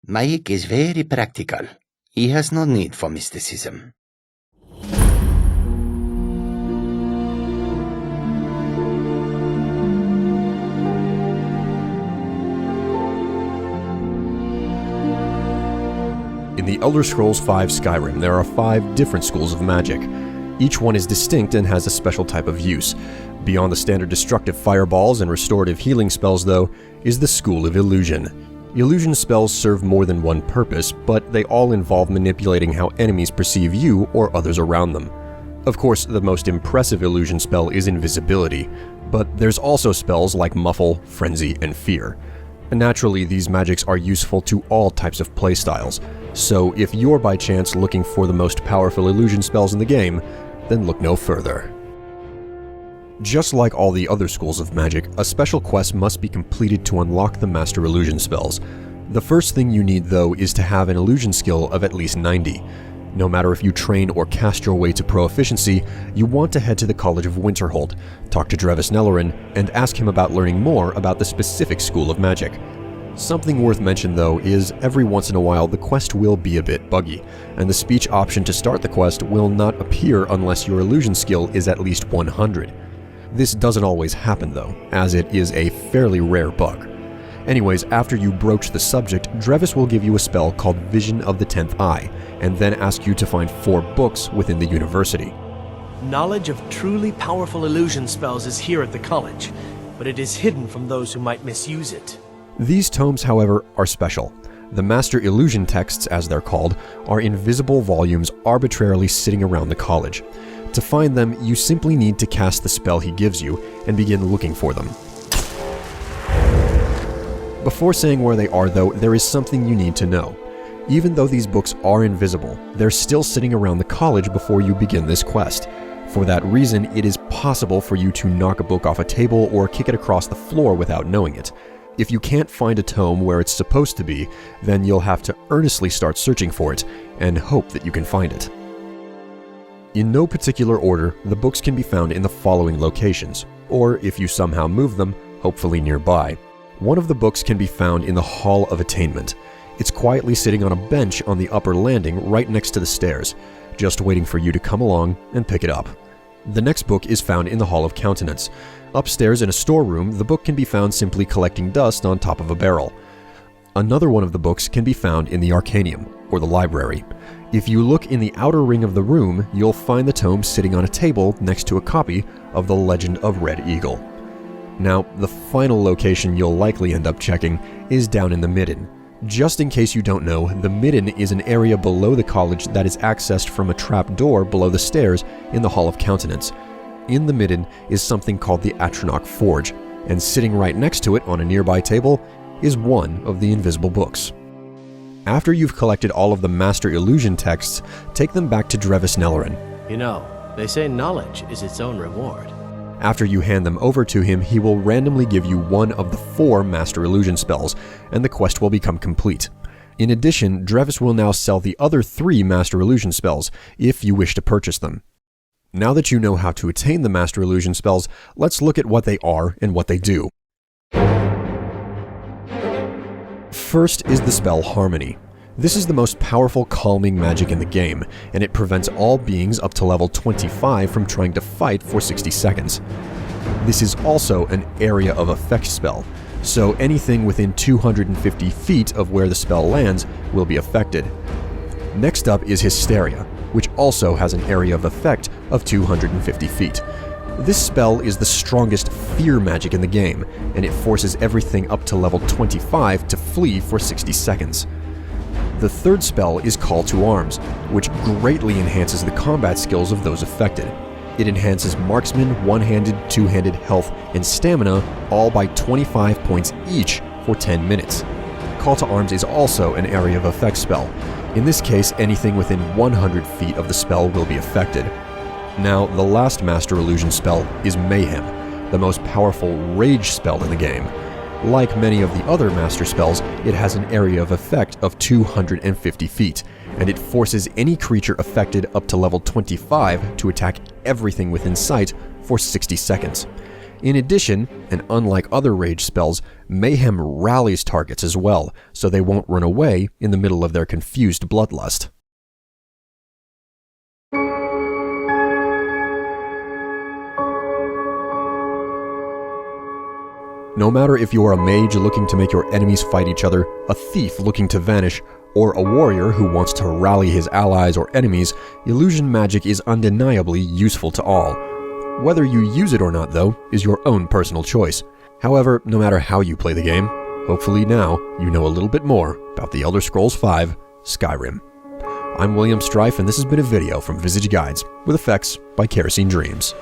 Magic is very practical. He has no need for mysticism. In the Elder Scrolls V Skyrim, there are 5 different schools of magic. Each one is distinct and has a special type of use. Beyond the standard destructive fireballs and restorative healing spells, though, is the School of Illusion. Illusion spells serve more than one purpose, but they all involve manipulating how enemies perceive you or others around them. Of course, the most impressive illusion spell is invisibility, but there's also spells like Muffle, Frenzy, and Fear. Naturally, these magics are useful to all types of playstyles, so if you're by chance looking for the most powerful illusion spells in the game, then look no further. Just like all the other schools of magic, a special quest must be completed to unlock the Master Illusion spells. The first thing you need, though, is to have an illusion skill of at least 90. No matter if you train or cast your way to proficiency, you want to head to the College of Winterhold, talk to Drevis Nellorin, and ask him about learning more about the specific school of magic. Something worth mention, though, is every once in a while the quest will be a bit buggy, and the speech option to start the quest will not appear unless your illusion skill is at least 100. This doesn't always happen, though, as it is a fairly rare bug. Anyways, after you broach the subject, Drevis will give you a spell called Vision of the 10th Eye, and then ask you to find 4 books within the university. Knowledge of truly powerful illusion spells is here at the college, but it is hidden from those who might misuse it. These tomes, however, are special. The Master Illusion texts, as they're called, are invisible volumes arbitrarily sitting around the college. To find them, you simply need to cast the spell he gives you and begin looking for them. Before saying where they are, though, there is something you need to know. Even though these books are invisible, they're still sitting around the college before you begin this quest. For that reason, it is possible for you to knock a book off a table or kick it across the floor without knowing it. If you can't find a tome where it's supposed to be, then you'll have to earnestly start searching for it and hope that you can find it. In no particular order, the books can be found in the following locations, or if you somehow move them, hopefully nearby. One of the books can be found in the Hall of Attainment. It's quietly sitting on a bench on the upper landing right next to the stairs, just waiting for you to come along and pick it up. The next book is found in the Hall of Countenance. Upstairs in a storeroom, the book can be found simply collecting dust on top of a barrel. Another one of the books can be found in the Arcanium, or the library. If you look in the outer ring of the room, you'll find the tome sitting on a table next to a copy of The Legend of Red Eagle. Now, the final location you'll likely end up checking is down in the Midden. Just in case you don't know, the Midden is an area below the college that is accessed from a trap door below the stairs in the Hall of Countenance. In the Midden is something called the Atronach Forge, and sitting right next to it on a nearby table is one of the invisible books. After you've collected all of the Master Illusion texts, take them back to Drevis Nellorin. You know, they say knowledge is its own reward. After you hand them over to him, he will randomly give you one of the 4 Master Illusion spells, and the quest will become complete. In addition, Drevis will now sell the other 3 Master Illusion spells, if you wish to purchase them. Now that you know how to attain the Master Illusion spells, let's look at what they are and what they do. First is the spell Harmony. This is the most powerful calming magic in the game, and it prevents all beings up to level 25 from trying to fight for 60 seconds. This is also an area of effect spell, so anything within 250 feet of where the spell lands will be affected. Next up is Hysteria, which also has an area of effect of 250 feet. This spell is the strongest fear magic in the game, and it forces everything up to level 25 to flee for 60 seconds. The third spell is Call to Arms, which greatly enhances the combat skills of those affected. It enhances marksman, one-handed, two-handed health, and stamina, all by 25 points each for 10 minutes. Call to Arms is also an area of effect spell. In this case, anything within 100 feet of the spell will be affected. Now, the last Master Illusion spell is Mayhem, the most powerful rage spell in the game. Like many of the other Master spells, it has an area of effect of 250 feet, and it forces any creature affected up to level 25 to attack everything within sight for 60 seconds. In addition, and unlike other rage spells, Mayhem rallies targets as well, so they won't run away in the middle of their confused bloodlust. No matter if you're a mage looking to make your enemies fight each other, a thief looking to vanish, or a warrior who wants to rally his allies or enemies, illusion magic is undeniably useful to all. Whether you use it or not, though, is your own personal choice. However, no matter how you play the game, hopefully now you know a little bit more about the Elder Scrolls V Skyrim. I'm William Strife, and this has been a video from Visage Guides, with effects by Kerosene Dreams.